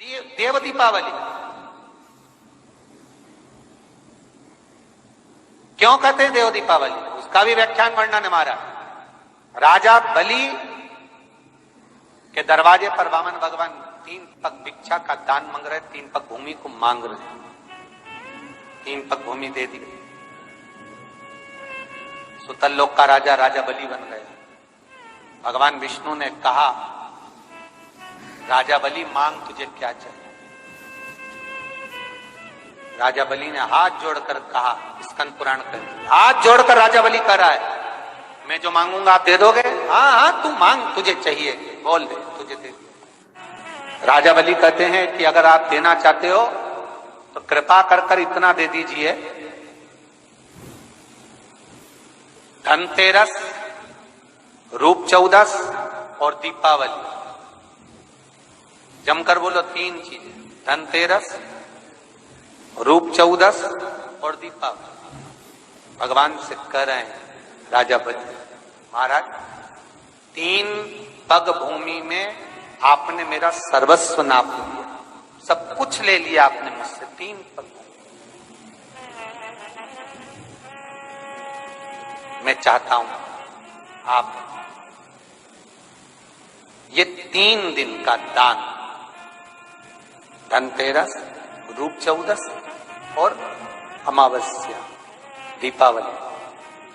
देव दीपावली क्यों कहते हैं देव दीपावली? उसका भी व्याख्यान वर्णन हमारा। राजा बलि के दरवाजे पर वामन भगवान 3 पग भिक्षा का दान मांग रहे, 3 पग भूमि को मांग रहे, 3 पग भूमि दे दी। सुतल लोक का राजा राजा बलि बन गया। भगवान विष्णु ने कहा, राजा बलि मांग तुझे क्या चाहिए? राजा बलि ने हाथ जोड़कर कहा, स्कंद पुराण कर, हाथ जोड़कर राजा बलि कर रहा है, मैं जो मांगूंगा आप दे दोगे? हाँ हाँ तू मांग, तुझे चाहिए बोल दे, तुझे दे। राजा बलि कहते हैं कि अगर आप देना चाहते हो तो कृपा कर इतना दे दीजिए, धनतेरस, रूप चौदस और दीपावली, जमकर बोलो 3 चीजें, धनतेरस, रूप चौदस और दीपावली। भगवान से कह रहे हैं राजा बलि, महाराज 3 पग भूमि में आपने मेरा सर्वस्व नाप लिया, सब कुछ ले लिया आपने मुझसे, 3 पग। मैं चाहता हूं आप ये 3 दिन का दान, धनतेरस, रूप चौदस और अमावस्या दीपावली,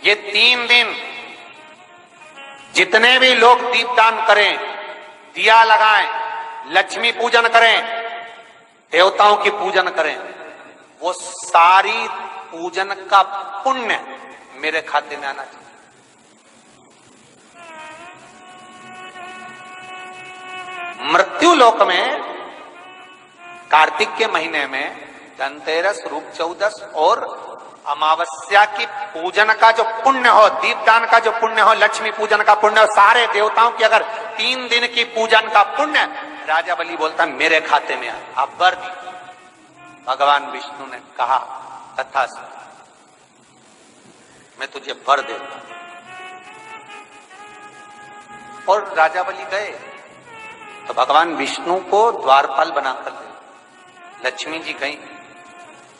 ये 3 दिन जितने भी लोग दीपदान करें, दिया लगाएं, लक्ष्मी पूजन करें, देवताओं की पूजन करें, वो सारी पूजन का पुण्य मेरे खाते में आना चाहिए। मृत्यु लोक में कार्तिक के महीने में धनतेरस, रूप चौदस और अमावस्या की पूजन का जो पुण्य हो, दीपदान का जो पुण्य हो, लक्ष्मी पूजन का पुण्य हो, सारे देवताओं की अगर 3 दिन की पूजन का पुण्य, राजा बलि बोलता मेरे खाते में आप वर दी। भगवान विष्णु ने कहा तथास्तु, मैं तुझे वर देता। और राजा बलि गए तो भगवान विष्णु को द्वारपाल बनाकर दे। लक्ष्मी जी गई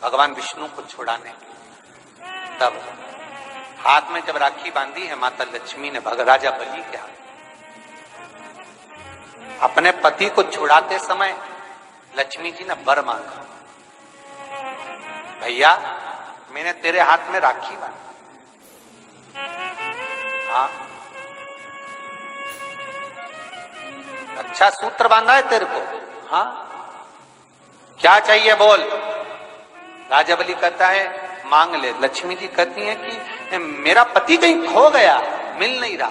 भगवान विष्णु को छुड़ाने, तब हाथ में जब राखी बांधी है माता लक्ष्मी ने राजा बलि के हाथ, अपने पति को छुड़ाते समय लक्ष्मी जी ने वर मांगा, भैया मैंने तेरे हाथ में राखी बांधी, हाँ अच्छा सूत्र बांधा है तेरे को, हाँ क्या चाहिए बोल? राजा बलि कहता है मांग ले। लक्ष्मी जी कहती हैं कि मेरा पति कहीं खो गया, मिल नहीं रहा,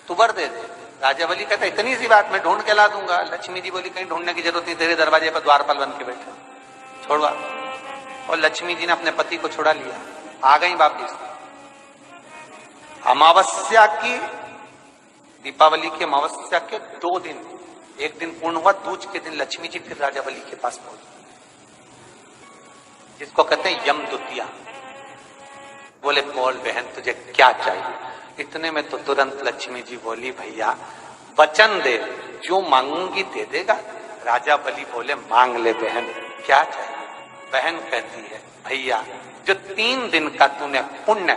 तू वर दे दे। राजा बलि कहता है इतनी सी बात, मैं ढूंढ के ला दूंगा। लक्ष्मी जी बोली कहीं ढूंढने की जरूरत नहीं, तेरे दरवाजे पर द्वारपाल बन के बैठे, छोड़वा। और लक्ष्मी जी ने अपने पति को छुड़ा लिया, आ गई वापिस। अमावस्या की, दीपावली की अमावस्या के 2 दिन, एक दिन पूर्ण हुआ, दूज के दिन लक्ष्मी जी फिर राजा बलि के पास पहुंची, जिसको कहते हैं यम द्वितीया। बोले बोल बहन तुझे क्या चाहिए? इतने में तो तुरंत लक्ष्मी जी बोली भैया वचन दे, जो मांगूंगी दे देगा। राजा बलि बोले मांग ले बहन, क्या चाहिए? बहन कहती है भैया जो 3 दिन का तूने पुण्य,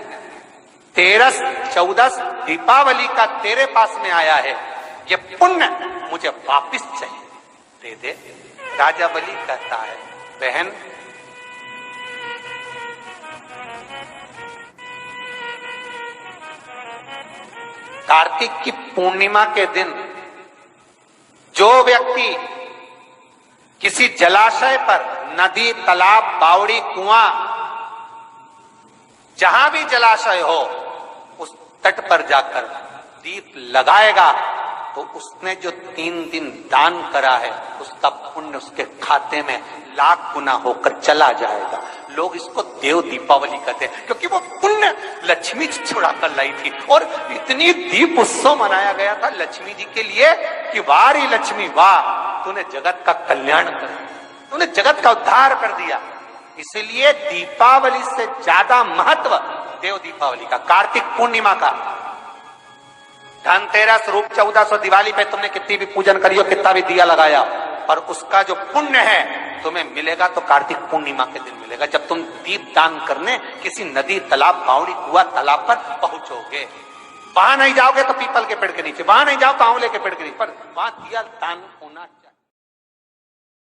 तेरस, चौदस, दीपावली का तेरे पास में आया है, ये पुण्य मुझे वापिस चाहिए, दे दे। राजा बलि कहता है बहन कार्तिक की पूर्णिमा के दिन जो व्यक्ति किसी जलाशय पर, नदी, तालाब, बावड़ी, कुआं, जहां भी जलाशय हो उस तट पर जाकर दीप लगाएगा तो उसने जो 3 दिन दान करा है उसका पुण्य उसके खाते में लाख गुना होकर चला जाएगा। लोग इसको देव दीपावली कहते हैं क्योंकि वो पुण्य लक्ष्मी जी छुड़ा कर लाई थी। और इतनी दीप उत्सव मनाया गया था लक्ष्मी जी के लिए कि वाह रे लक्ष्मी वाह, तूने जगत का कल्याण कर दिया, तूने जगत का उद्धार कर दिया। इसलिए दीपावली से ज्यादा महत्व देव दीपावली का, कार्तिक पूर्णिमा का। धनतेरस, रूप चौदस और दिवाली पे तुमने कितनी भी पूजन करी हो, कितना भी दिया लगाया, और उसका जो पुण्य है तुम्हें मिलेगा तो कार्तिक पूर्णिमा के दिन मिलेगा, जब तुम दीप दान करने किसी नदी, तालाब, बावड़ी, कुआं, तालाब पर पहुंचोगे। वहां नहीं जाओगे तो पीपल के पेड़ के नीचे, वहां नहीं जाओ तो आंवले के पेड़ के नीचे, पर वहां दिया दान होना चाहिए।